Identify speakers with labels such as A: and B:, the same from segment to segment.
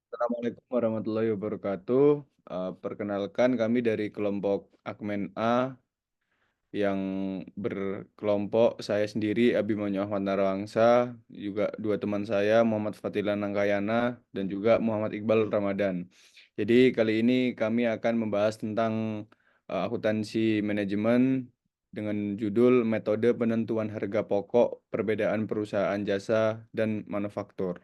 A: Assalamualaikum warahmatullahi wabarakatuh. Perkenalkan kami dari kelompok Akmen A yang berkelompok saya sendiri Abimanyu Ahmad Narawangsa, juga dua teman saya Muhammad Fatilan Nangkayana dan juga Muhammad Iqbal Ramadan. Jadi kali ini kami akan membahas tentang akuntansi manajemen dengan judul metode penentuan harga pokok, perbedaan perusahaan jasa dan manufaktur.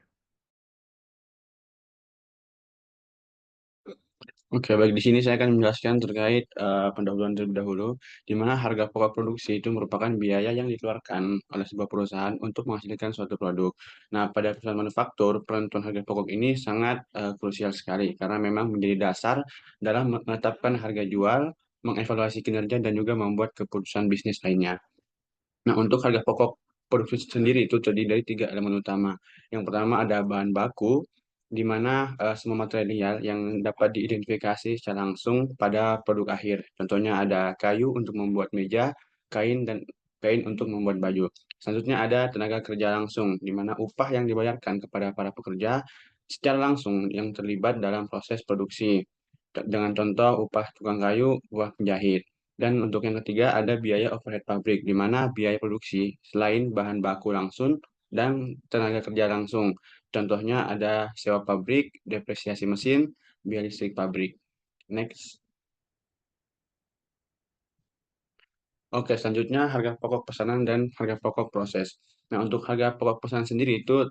B: Oke, baik. Di sini saya akan menjelaskan terkait pendahuluan terlebih dahulu, di mana harga pokok produksi itu merupakan biaya yang dikeluarkan oleh sebuah perusahaan untuk menghasilkan suatu produk. Nah, pada perusahaan manufaktur, penentuan harga pokok ini sangat krusial sekali karena memang menjadi dasar dalam menetapkan harga jual, mengevaluasi kinerja, dan juga membuat keputusan bisnis lainnya. Nah, untuk harga pokok produksi sendiri itu terdiri dari tiga elemen utama. Yang pertama ada bahan baku, di mana semua material yang dapat diidentifikasi secara langsung pada produk akhir. Contohnya ada kayu untuk membuat meja, kain dan kain untuk membuat baju. Selanjutnya ada tenaga kerja langsung, di mana upah yang dibayarkan kepada para pekerja secara langsung yang terlibat dalam proses produksi. Dengan contoh upah tukang kayu, upah penjahit. Dan untuk yang ketiga ada biaya overhead pabrik, di mana biaya produksi selain bahan baku langsung dan tenaga kerja langsung. Contohnya ada sewa pabrik, depresiasi mesin, biaya listrik pabrik. Next. Oke, selanjutnya harga pokok pesanan dan harga pokok proses. Nah, untuk harga pokok pesanan sendiri itu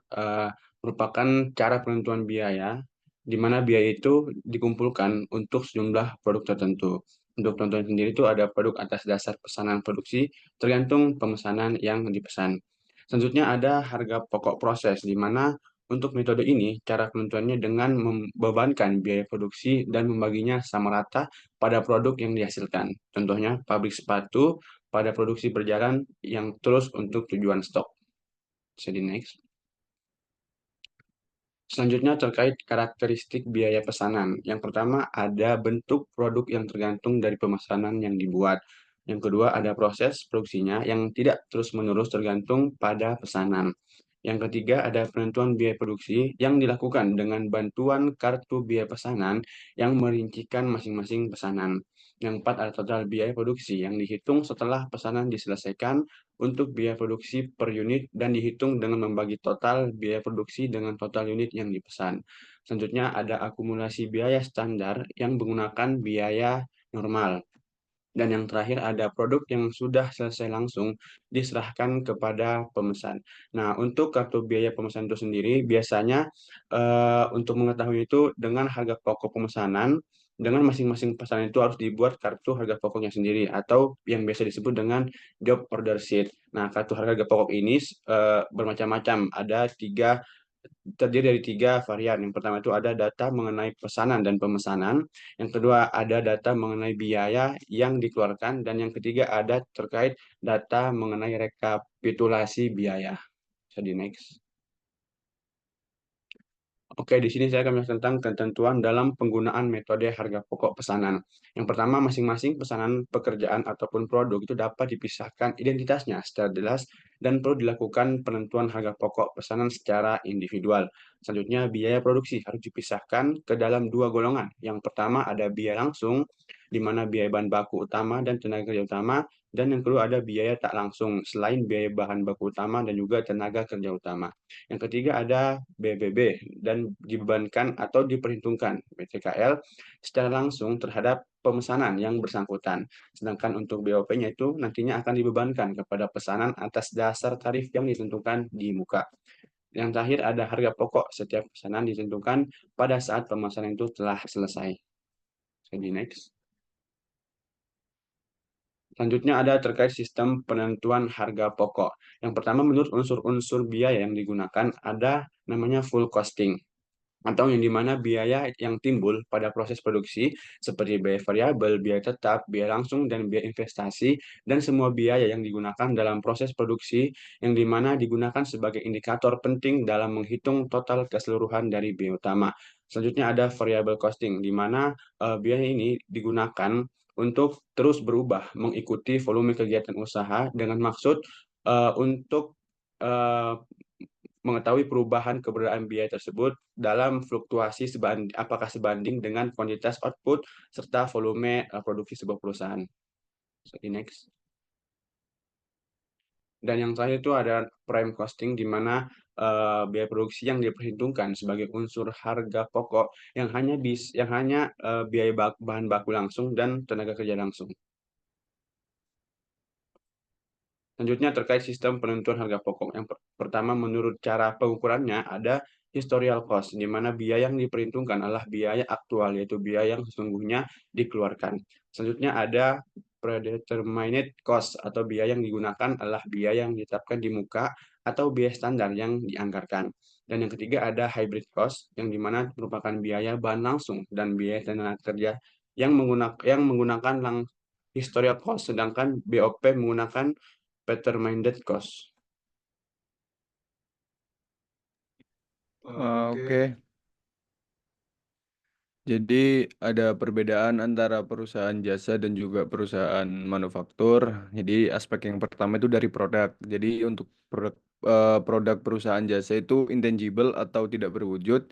B: merupakan cara penentuan biaya, di mana biaya itu dikumpulkan untuk sejumlah produk tertentu. Untuk contohnya sendiri itu ada produk atas dasar pesanan produksi, tergantung pemesanan yang dipesan. Selanjutnya ada harga pokok proses, di mana untuk metode ini, cara penentuannya dengan membebankan biaya produksi dan membaginya sama rata pada produk yang dihasilkan. Contohnya, pabrik sepatu pada produksi berjalan yang terus untuk tujuan stok. Jadi next. Selanjutnya terkait karakteristik biaya pesanan. Yang pertama ada bentuk produk yang tergantung dari pemesanan yang dibuat. Yang kedua ada proses produksinya yang tidak terus-menerus tergantung pada pesanan. Yang ketiga ada penentuan biaya produksi yang dilakukan dengan bantuan kartu biaya pesanan yang merincikan masing-masing pesanan. Yang empat ada total biaya produksi yang dihitung setelah pesanan diselesaikan untuk biaya produksi per unit dan dihitung dengan membagi total biaya produksi dengan total unit yang dipesan. Selanjutnya ada akumulasi biaya standar yang menggunakan biaya normal. Dan yang terakhir ada produk yang sudah selesai langsung diserahkan kepada pemesan. Nah, untuk kartu biaya pemesan itu sendiri biasanya untuk mengetahui itu dengan harga pokok pemesanan dengan masing-masing pesanan itu harus dibuat kartu harga pokoknya sendiri atau yang biasa disebut dengan job order sheet. Nah, kartu harga pokok ini bermacam-macam. Ada terdiri dari tiga varian. Yang pertama itu ada data mengenai pesanan dan pemesanan. Yang kedua ada data mengenai biaya yang dikeluarkan. Dan yang ketiga ada terkait data mengenai rekapitulasi biaya. Jadi next. Oke, di sini saya akan menjelaskan tentang ketentuan dalam penggunaan metode harga pokok pesanan. Yang pertama, masing-masing pesanan pekerjaan ataupun produk itu dapat dipisahkan identitasnya secara jelas dan perlu dilakukan penentuan harga pokok pesanan secara individual. Selanjutnya, biaya produksi harus dipisahkan ke dalam dua golongan. Yang pertama ada biaya langsung, di mana biaya bahan baku utama dan tenaga kerja utama, dan yang kedua ada biaya tak langsung, selain biaya bahan baku utama dan juga tenaga kerja utama. Yang ketiga ada BBB dan dibebankan atau diperhitungkan BTKL secara langsung terhadap pemesanan yang bersangkutan. Sedangkan untuk BOP-nya itu nantinya akan dibebankan kepada pesanan atas dasar tarif yang ditentukan di muka. Yang terakhir ada harga pokok setiap pesanan ditentukan pada saat pemesanan itu telah selesai. Jadi next. Selanjutnya ada terkait sistem penentuan harga pokok. Yang pertama menurut unsur-unsur biaya yang digunakan ada namanya full costing atau yang dimana biaya yang timbul pada proses produksi seperti biaya variabel, biaya tetap, biaya langsung, dan biaya investasi, dan semua biaya yang digunakan dalam proses produksi yang dimana digunakan sebagai indikator penting dalam menghitung total keseluruhan dari biaya utama. Selanjutnya ada variable costing, di mana biaya ini digunakan untuk terus berubah mengikuti volume kegiatan usaha dengan maksud untuk eh, mengetahui perubahan keberadaan biaya tersebut dalam fluktuasi apakah sebanding dengan kuantitas output serta volume produksi sebuah perusahaan. So, next. Dan yang terakhir itu ada prime costing, di mana biaya produksi yang diperhitungkan sebagai unsur harga pokok yang hanya biaya bahan baku langsung dan tenaga kerja langsung. Selanjutnya terkait sistem penentuan harga pokok. Yang pertama, menurut cara pengukurannya ada historical cost, di mana biaya yang diperhitungkan adalah biaya aktual, yaitu biaya yang sesungguhnya dikeluarkan. Selanjutnya ada predetermined cost, atau biaya yang digunakan adalah biaya yang ditetapkan di muka atau biaya standar yang dianggarkan. Dan yang ketiga ada hybrid cost, yang dimana merupakan biaya bahan langsung dan biaya tenaga kerja yang menggunakan historical cost, sedangkan BOP menggunakan Better-minded cost.
A: Oke. Jadi ada perbedaan antara perusahaan jasa dan juga perusahaan manufaktur. Jadi aspek yang pertama itu dari produk. Jadi untuk produk perusahaan jasa itu intangible atau tidak berwujud.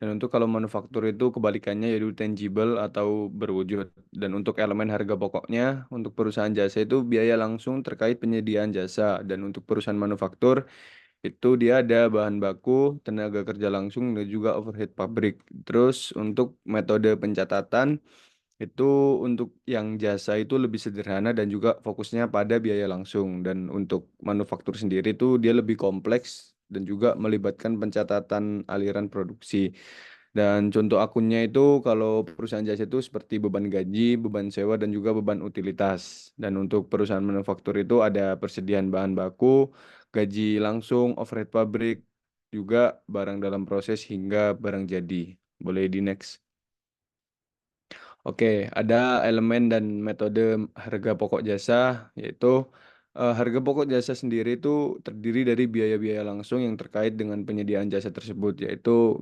A: Dan untuk kalau manufaktur itu kebalikannya yaitu tangible atau berwujud. Dan untuk elemen harga pokoknya untuk perusahaan jasa itu biaya langsung terkait penyediaan jasa. Dan untuk perusahaan manufaktur itu dia ada bahan baku, tenaga kerja langsung, dan juga overhead pabrik. Terus untuk metode pencatatan itu untuk yang jasa itu lebih sederhana dan juga fokusnya pada biaya langsung. Dan untuk manufaktur sendiri itu dia lebih kompleks dan juga melibatkan pencatatan aliran produksi. Dan contoh akunnya itu kalau perusahaan jasa itu seperti beban gaji, beban sewa, dan juga beban utilitas. Dan untuk perusahaan manufaktur itu ada persediaan bahan baku, gaji langsung, overhead pabrik, juga barang dalam proses hingga barang jadi. Boleh di next. Oke, ada elemen dan metode harga pokok jasa, yaitu harga pokok jasa sendiri itu terdiri dari biaya-biaya langsung yang terkait dengan penyediaan jasa tersebut, yaitu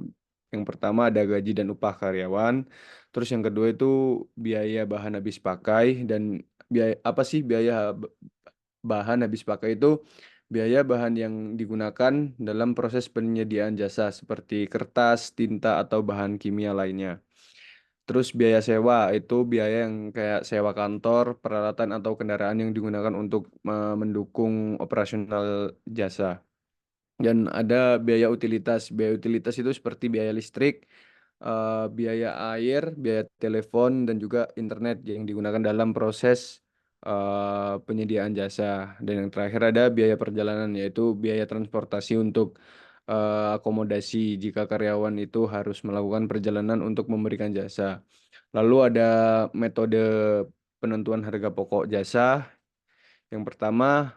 A: yang pertama ada gaji dan upah karyawan, terus yang kedua itu biaya bahan habis pakai, dan biaya apa sih biaya bahan habis pakai itu biaya bahan yang digunakan dalam proses penyediaan jasa seperti kertas, tinta, atau bahan kimia lainnya. Terus biaya sewa itu biaya yang kayak sewa kantor, peralatan atau kendaraan yang digunakan untuk mendukung operasional jasa. Dan ada biaya utilitas. Biaya utilitas itu seperti biaya listrik, biaya air, biaya telepon, dan juga internet yang digunakan dalam proses penyediaan jasa. Dan yang terakhir ada biaya perjalanan, yaitu biaya transportasi untuk akomodasi jika karyawan itu harus melakukan perjalanan untuk memberikan jasa. Lalu ada metode penentuan harga pokok jasa. Yang pertama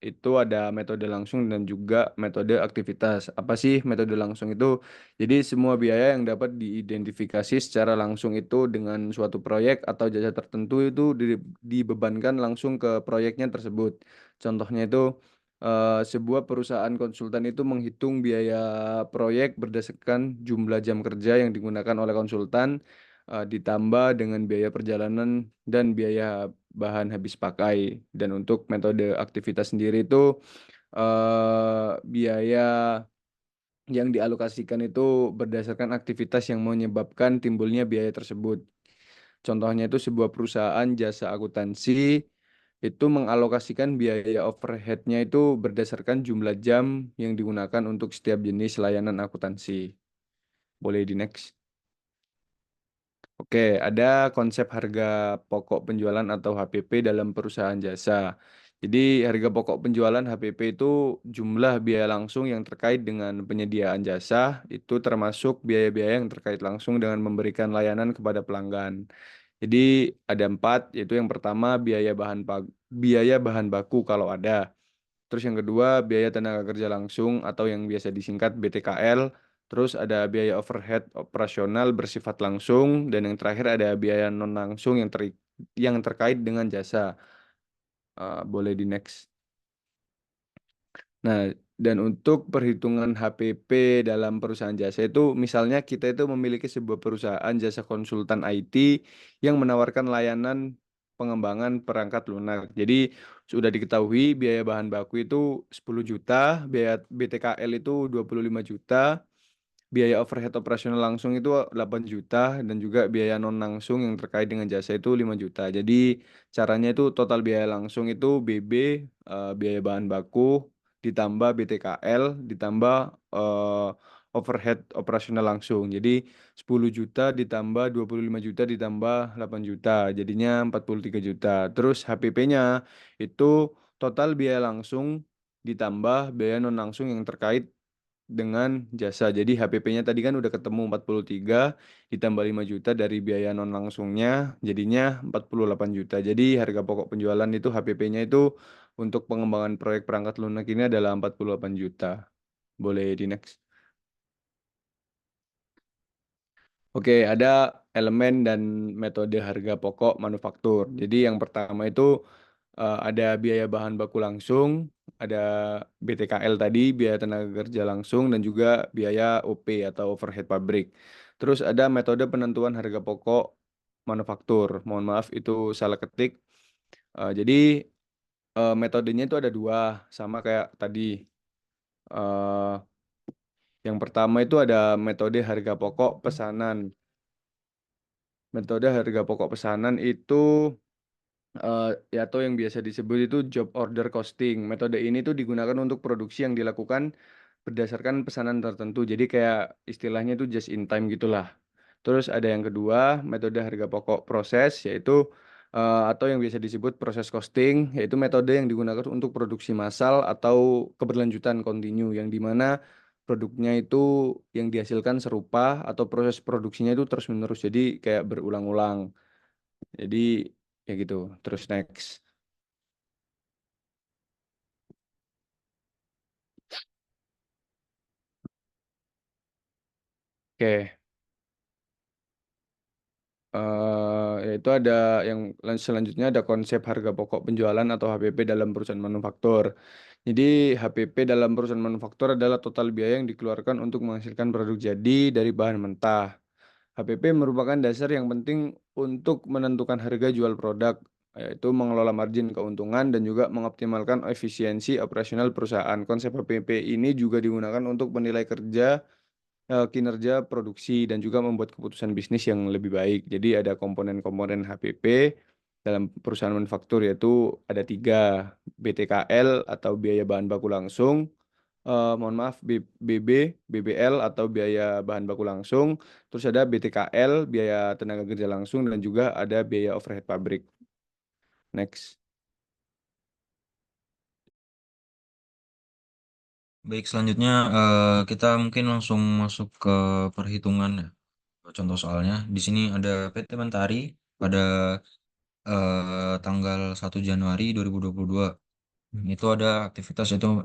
A: itu ada metode langsung dan juga metode aktivitas. Apa sih metode langsung itu? Jadi semua biaya yang dapat diidentifikasi secara langsung itu dengan suatu proyek atau jasa tertentu itu dibebankan langsung ke proyeknya tersebut. Contohnya itu sebuah perusahaan konsultan itu menghitung biaya proyek berdasarkan jumlah jam kerja yang digunakan oleh konsultan ditambah dengan biaya perjalanan dan biaya bahan habis pakai. Dan untuk metode aktivitas sendiri itu biaya yang dialokasikan itu berdasarkan aktivitas yang menyebabkan timbulnya biaya tersebut. Contohnya itu sebuah perusahaan jasa akuntansi itu mengalokasikan biaya overhead-nya itu berdasarkan jumlah jam yang digunakan untuk setiap jenis layanan akuntansi. Boleh di next. Oke, ada konsep harga pokok penjualan atau HPP dalam perusahaan jasa. Jadi, harga pokok penjualan HPP itu jumlah biaya langsung yang terkait dengan penyediaan jasa, itu termasuk biaya-biaya yang terkait langsung dengan memberikan layanan kepada pelanggan. Jadi, ada empat, yaitu yang pertama biaya bahan baku kalau ada. Terus yang kedua, biaya tenaga kerja langsung atau yang biasa disingkat BTKL. Terus ada biaya overhead operasional bersifat langsung. Dan yang terakhir ada biaya non langsung yang terkait dengan jasa. Boleh di next. Nah, dan untuk perhitungan HPP dalam perusahaan jasa itu, misalnya kita itu memiliki sebuah perusahaan jasa konsultan IT yang menawarkan layanan pengembangan perangkat lunak. Jadi sudah diketahui biaya bahan baku itu 10 juta, biaya BTKL itu 25 juta, biaya overhead operasional langsung itu 8 juta, dan juga biaya non langsung yang terkait dengan jasa itu 5 juta. Jadi caranya itu total biaya langsung itu BB, biaya bahan baku, ditambah BTKL, ditambah eh, overhead operasional langsung. Jadi 10 juta ditambah 25 juta ditambah 8 juta, jadinya 43 juta. Terus HPP-nya itu total biaya langsung ditambah biaya non langsung yang terkait dengan jasa. Jadi HPP-nya tadi kan udah ketemu 43 ditambah 5 juta dari biaya non langsungnya jadinya 48 juta. Jadi harga pokok penjualan itu HPP-nya itu untuk pengembangan proyek perangkat lunak ini adalah 48 juta. Boleh di next. Oke, ada elemen dan metode harga pokok manufaktur. Jadi yang pertama itu ada biaya bahan baku langsung, ada BTKL tadi, biaya tenaga kerja langsung, dan juga biaya OP atau overhead pabrik. Terus ada metode penentuan harga pokok manufaktur. Mohon maaf itu salah ketik. Jadi metodenya itu ada dua, sama kayak tadi. Eh, yang pertama itu ada metode harga pokok pesanan. Metode harga pokok pesanan itu ya atau yang biasa disebut itu job order costing. Metode ini tuh digunakan untuk produksi yang dilakukan berdasarkan pesanan tertentu. Jadi kayak istilahnya itu just in time gitulah. Terus ada yang kedua, metode harga pokok proses, yaitu atau yang biasa disebut proses costing, yaitu metode yang digunakan untuk produksi massal atau keberlanjutan kontinu, yang dimana produknya itu yang dihasilkan serupa atau proses produksinya itu terus-menerus, jadi kayak berulang-ulang. Jadi ya gitu. Terus next. Oke. Yaitu ada yang selanjutnya ada konsep harga pokok penjualan atau HPP dalam perusahaan manufaktur. Jadi HPP dalam perusahaan manufaktur adalah total biaya yang dikeluarkan untuk menghasilkan produk jadi dari bahan mentah. HPP merupakan dasar yang penting untuk menentukan harga jual produk, yaitu mengelola margin keuntungan dan juga mengoptimalkan efisiensi operasional perusahaan. Konsep HPP ini juga digunakan untuk menilai kinerja produksi dan juga membuat keputusan bisnis yang lebih baik. Jadi ada komponen-komponen HPP dalam perusahaan manufaktur, yaitu ada tiga: BTKL atau biaya bahan baku langsung, mohon maaf BBL atau biaya bahan baku langsung, terus ada BTKL biaya tenaga kerja langsung, dan juga ada biaya overhead pabrik. Next.
C: Baik, selanjutnya kita mungkin langsung masuk ke perhitungan ya. Contoh soalnya di sini ada PT Mentari pada tanggal 1 Januari 2022. Itu ada aktivitas itu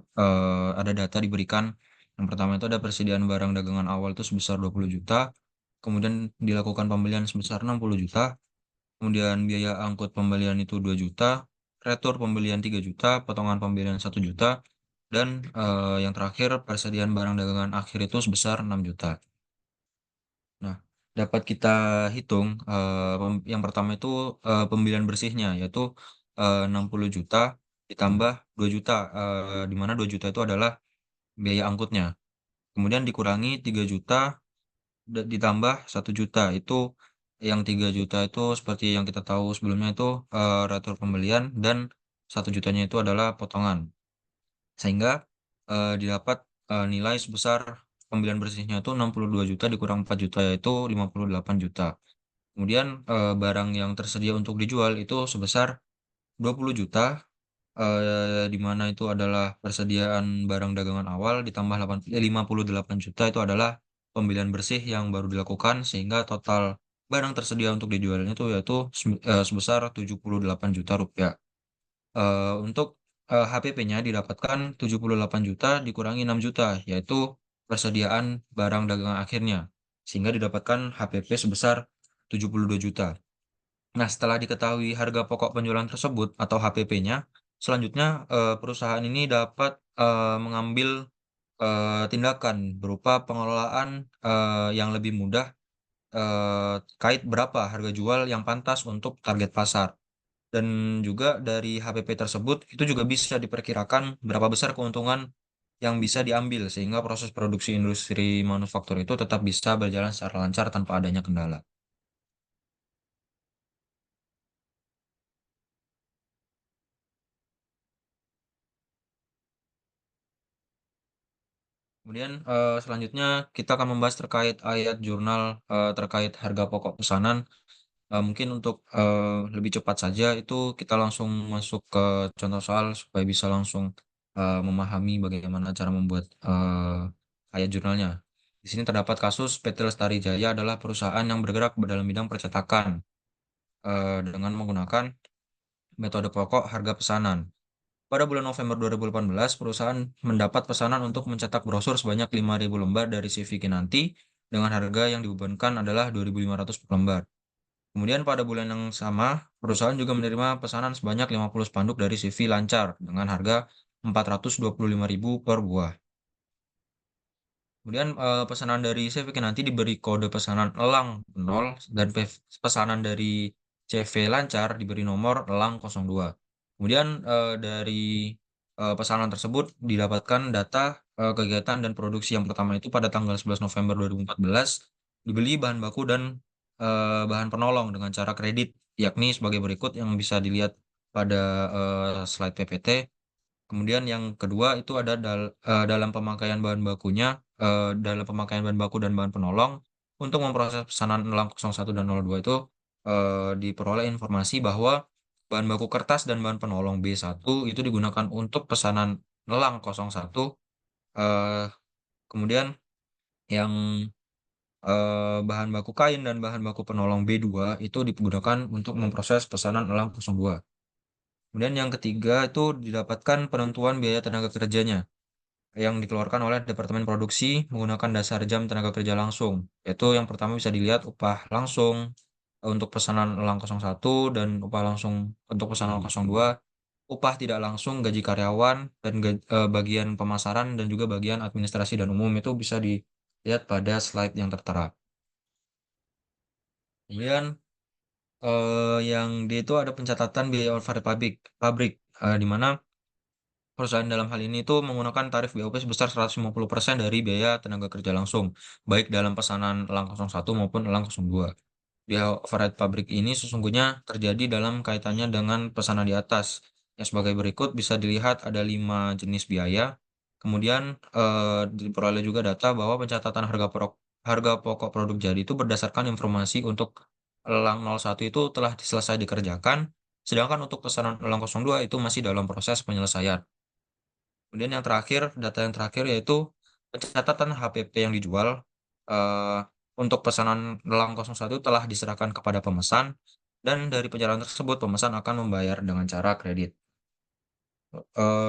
C: ada data diberikan. Yang pertama itu ada persediaan barang dagangan awal itu sebesar 20 juta, kemudian dilakukan pembelian sebesar 60 juta, kemudian biaya angkut pembelian itu 2 juta, retur pembelian 3 juta, potongan pembelian 1 juta, dan yang terakhir persediaan barang dagangan akhir itu sebesar 6 juta. Nah, dapat kita hitung yang pertama itu pembelian bersihnya yaitu 60 juta ditambah 2 juta, di mana 2 juta itu adalah biaya angkutnya. Kemudian dikurangi 3 juta ditambah 1 juta, itu yang 3 juta itu seperti yang kita tahu sebelumnya itu retur pembelian, dan 1 jutanya itu adalah potongan. Sehingga didapat nilai sebesar pembelian bersihnya itu 62 juta dikurang 4 juta yaitu 58 juta. Kemudian barang yang tersedia untuk dijual itu sebesar 20 juta, di mana itu adalah persediaan barang dagangan awal ditambah 58 juta itu adalah pembelian bersih yang baru dilakukan, sehingga total barang tersedia untuk dijualnya itu yaitu sebesar 78 juta rupiah. Untuk HPP-nya didapatkan 78 juta dikurangi 6 juta, yaitu persediaan barang dagangan akhirnya, sehingga didapatkan HPP sebesar 72 juta. Nah, setelah diketahui harga pokok penjualan tersebut atau HPP-nya, selanjutnya perusahaan ini dapat mengambil tindakan berupa pengelolaan yang lebih mudah terkait berapa harga jual yang pantas untuk target pasar. Dan juga dari HPP tersebut itu juga bisa diperkirakan berapa besar keuntungan yang bisa diambil sehingga proses produksi industri manufaktur itu tetap bisa berjalan secara lancar tanpa adanya kendala. Kemudian selanjutnya kita akan membahas terkait ayat jurnal terkait harga pokok pesanan. Mungkin untuk lebih cepat saja itu kita langsung masuk ke contoh soal supaya bisa langsung memahami bagaimana cara membuat ayat jurnalnya. Di sini terdapat kasus PT Lestari Jaya adalah perusahaan yang bergerak dalam bidang percetakan dengan menggunakan metode pokok harga pesanan. Pada bulan November 2018, perusahaan mendapat pesanan untuk mencetak brosur sebanyak 5.000 lembar dari CV Kinanti dengan harga yang dibebankan adalah 2.500 per lembar. Kemudian pada bulan yang sama, perusahaan juga menerima pesanan sebanyak 50 spanduk dari CV Lancar dengan harga 425.000 per buah. Kemudian pesanan dari CV nanti diberi kode pesanan elang 0 dan pesanan dari CV Lancar diberi nomor elang 02. Kemudian dari pesanan tersebut didapatkan data kegiatan dan produksi yang pertama itu pada tanggal 11 November 2014 dibeli bahan baku dan bahan penolong dengan cara kredit, yakni sebagai berikut yang bisa dilihat pada slide PPT. Kemudian yang kedua itu ada dalam pemakaian bahan bakunya, dalam pemakaian bahan baku dan bahan penolong untuk memproses pesanan elang 01 dan 02 itu diperoleh informasi bahwa bahan baku kertas dan bahan penolong B1 itu digunakan untuk pesanan elang 01, eh, kemudian yang bahan baku kain dan bahan baku penolong B2 itu digunakan untuk memproses pesanan elang 02. Kemudian yang ketiga itu didapatkan penentuan biaya tenaga kerjanya yang dikeluarkan oleh Departemen Produksi menggunakan dasar jam tenaga kerja langsung. Yaitu yang pertama bisa dilihat upah langsung untuk pesanan elang 01 dan upah langsung untuk pesanan 02, upah tidak langsung gaji karyawan dan bagian pemasaran dan juga bagian administrasi dan umum itu bisa dilihat pada slide yang tertera. Kemudian yang D itu ada pencatatan biaya overhead pabrik, di mana perusahaan dalam hal ini itu menggunakan tarif BOP sebesar 150% dari biaya tenaga kerja langsung, baik dalam pesanan elang 01 maupun elang 02. Biaya overhead pabrik ini sesungguhnya terjadi dalam kaitannya dengan pesanan di atas. Yang sebagai berikut bisa dilihat ada 5 jenis biaya. Kemudian diperoleh juga data bahwa pencatatan harga pokok produk jadi itu berdasarkan informasi untuk elang 01 itu telah selesai dikerjakan, sedangkan untuk pesanan elang 02 itu masih dalam proses penyelesaian. Kemudian yang terakhir, data yang terakhir yaitu pencatatan HPP yang dijual eh, untuk pesanan elang 01 telah diserahkan kepada pemesan dan dari penjalanan tersebut pemesan akan membayar dengan cara kredit.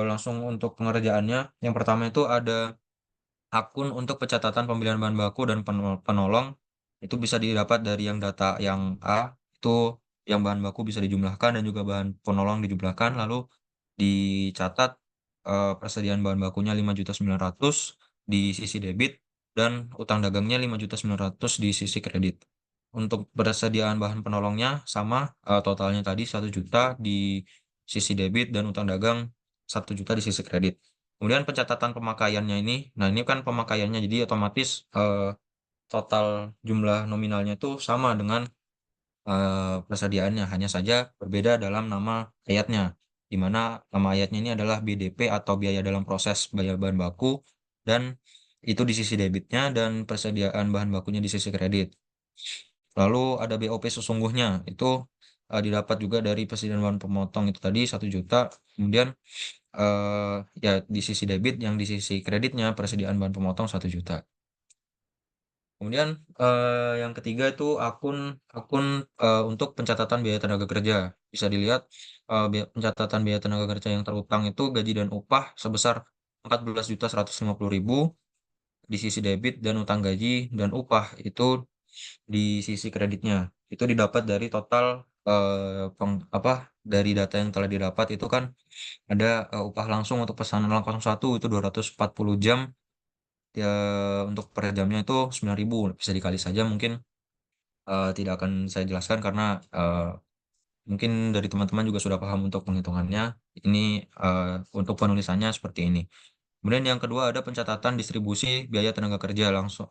C: Langsung untuk pengerjaannya, yang pertama itu ada akun untuk pencatatan pembelian bahan baku dan penolong itu bisa didapat dari yang data yang A itu yang bahan baku bisa dijumlahkan dan juga bahan penolong dijumlahkan lalu dicatat persediaan bahan bakunya 5.900.000 di sisi debit dan utang dagangnya 5.900.000 di sisi kredit. Untuk persediaan bahan penolongnya sama totalnya tadi 1 juta di sisi debit dan utang dagang 1 juta di sisi kredit. Kemudian pencatatan pemakaiannya ini, nah ini kan pemakaiannya jadi otomatis total jumlah nominalnya itu sama dengan persediaannya, hanya saja berbeda dalam nama ayatnya, di mana nama ayatnya ini adalah BDP atau biaya dalam proses bayar bahan baku dan itu di sisi debitnya dan persediaan bahan bakunya di sisi kredit. Lalu ada BOP sesungguhnya, itu didapat juga dari persediaan bahan pemotong itu tadi 1 juta, kemudian ya di sisi debit yang di sisi kreditnya persediaan bahan pemotong 1 juta. Kemudian yang ketiga itu akun akun untuk pencatatan biaya tenaga kerja. Bisa dilihat pencatatan biaya tenaga kerja yang terutang itu gaji dan upah sebesar 14.150.000 di sisi debit dan utang gaji dan upah itu di sisi kreditnya. Itu didapat dari total dari data yang telah didapat itu kan ada upah langsung untuk pesanan 01 itu 240 jam ya, untuk per jamnya itu 9.000 bisa dikali saja mungkin tidak akan saya jelaskan karena Mungkin dari teman-teman juga sudah paham untuk penghitungannya. Ini untuk penulisannya seperti ini. Kemudian yang kedua ada pencatatan distribusi biaya tenaga kerja langsung.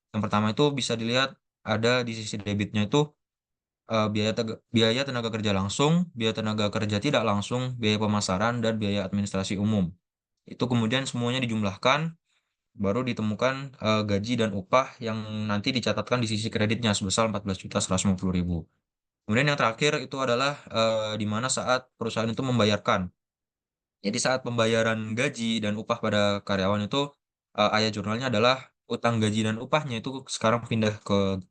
C: Yang pertama itu bisa dilihat ada di sisi debitnya itu biaya tenaga kerja langsung, biaya tenaga kerja tidak langsung, biaya pemasaran, dan biaya administrasi umum. Itu kemudian semuanya dijumlahkan, baru ditemukan gaji dan upah yang nanti dicatatkan di sisi kreditnya sebesar 14.150.000. Kemudian yang terakhir itu adalah di mana saat perusahaan itu membayarkan. Jadi saat pembayaran gaji dan upah pada karyawan itu ayat jurnalnya adalah utang gaji dan upahnya itu sekarang pindah ke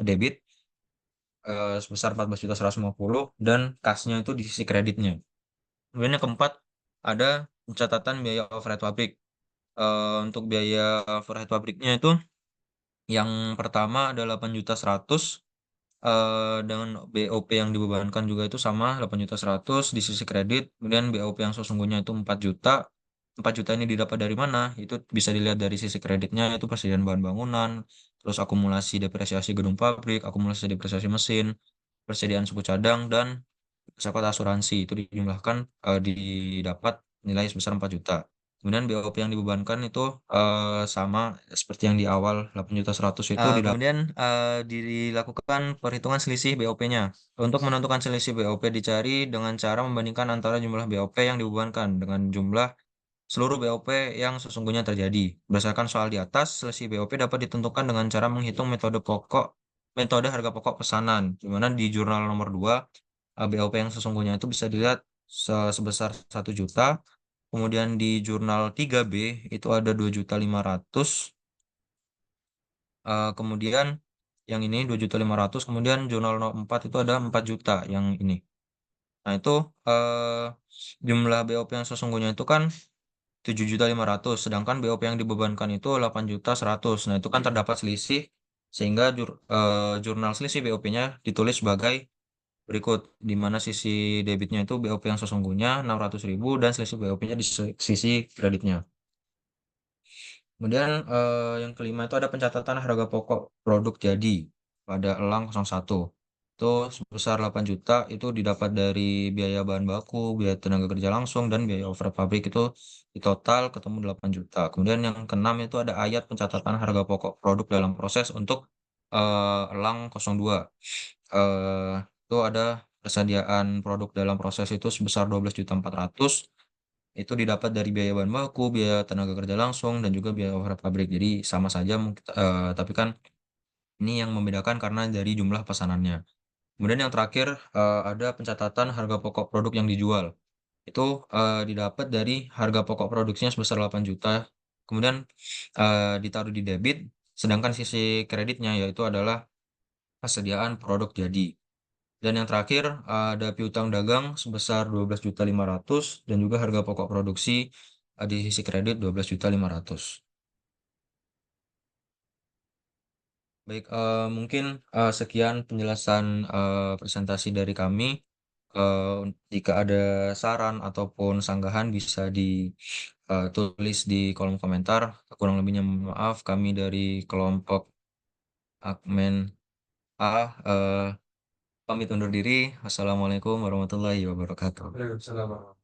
C: debit sebesar 14.150 dan kasnya itu di sisi kreditnya. Kemudian yang keempat ada pencatatan biaya overhead pabrik. Untuk biaya overhead pabriknya itu yang pertama ada 8.100.000 dengan BOP yang dibebankan juga itu sama 8.100.000 di sisi kredit. Kemudian BOP yang sesungguhnya itu 4 juta. 4 juta ini didapat dari mana? Itu bisa dilihat dari sisi kreditnya itu persediaan bahan bangunan, terus akumulasi depresiasi gedung pabrik, akumulasi depresiasi mesin, persediaan suku cadang dan pesawat asuransi itu dijumlahkan didapat nilai sebesar 4 juta. Kemudian BOP yang dibebankan itu sama seperti yang di awal 8.100.000 itu kemudian dilakukan perhitungan selisih BOP-nya. Untuk menentukan selisih BOP dicari dengan cara membandingkan antara jumlah BOP yang dibebankan dengan jumlah seluruh BOP yang sesungguhnya terjadi. Berdasarkan soal di atas, selisih BOP dapat ditentukan dengan cara menghitung metode harga pokok pesanan, di mana di jurnal nomor 2, BOP yang sesungguhnya itu bisa dilihat sebesar 1 juta. Kemudian di jurnal 3B itu ada 2.500.000. Kemudian yang ini 2.500.000. Kemudian jurnal 4 itu ada 4 juta yang ini. Nah itu jumlah BOP yang sesungguhnya itu kan 7.500.000, sedangkan BOP yang dibebankan itu 8.100.000. Nah, itu kan terdapat selisih sehingga jurnal selisih BOP-nya ditulis sebagai berikut, di mana sisi debitnya itu BOP yang sesungguhnya 600.000 dan selisih BOP-nya di sisi kreditnya. Kemudian yang kelima itu ada pencatatan harga pokok produk jadi pada elang 01. Itu sebesar 8 juta itu didapat dari biaya bahan baku, biaya tenaga kerja langsung, dan biaya overhead pabrik itu di total ketemu 8 juta. Kemudian yang keenam itu ada ayat pencatatan harga pokok produk dalam proses untuk elang 02. Eh, itu ada persediaan produk dalam proses itu sebesar 12.400.000. Itu didapat dari biaya bahan baku, biaya tenaga kerja langsung, dan juga biaya overhead pabrik. Jadi sama saja, tapi kan ini yang membedakan karena dari jumlah pesanannya. Kemudian yang terakhir ada pencatatan harga pokok produk yang dijual. Itu didapat dari harga pokok produksinya sebesar 8 juta. Kemudian ditaruh di debit, sedangkan sisi kreditnya yaitu adalah persediaan produk jadi. Dan yang terakhir ada piutang dagang sebesar 12.500.000 dan juga harga pokok produksi di sisi kredit 12.500.000. Baik, mungkin sekian penjelasan presentasi dari kami. Jika ada saran ataupun sanggahan bisa ditulis di kolom komentar. Kurang lebihnya mohon maaf, kami dari kelompok Akmen A pamit undur diri. Wassalamualaikum warahmatullahi wabarakatuh.
B: Waalaikumsalam.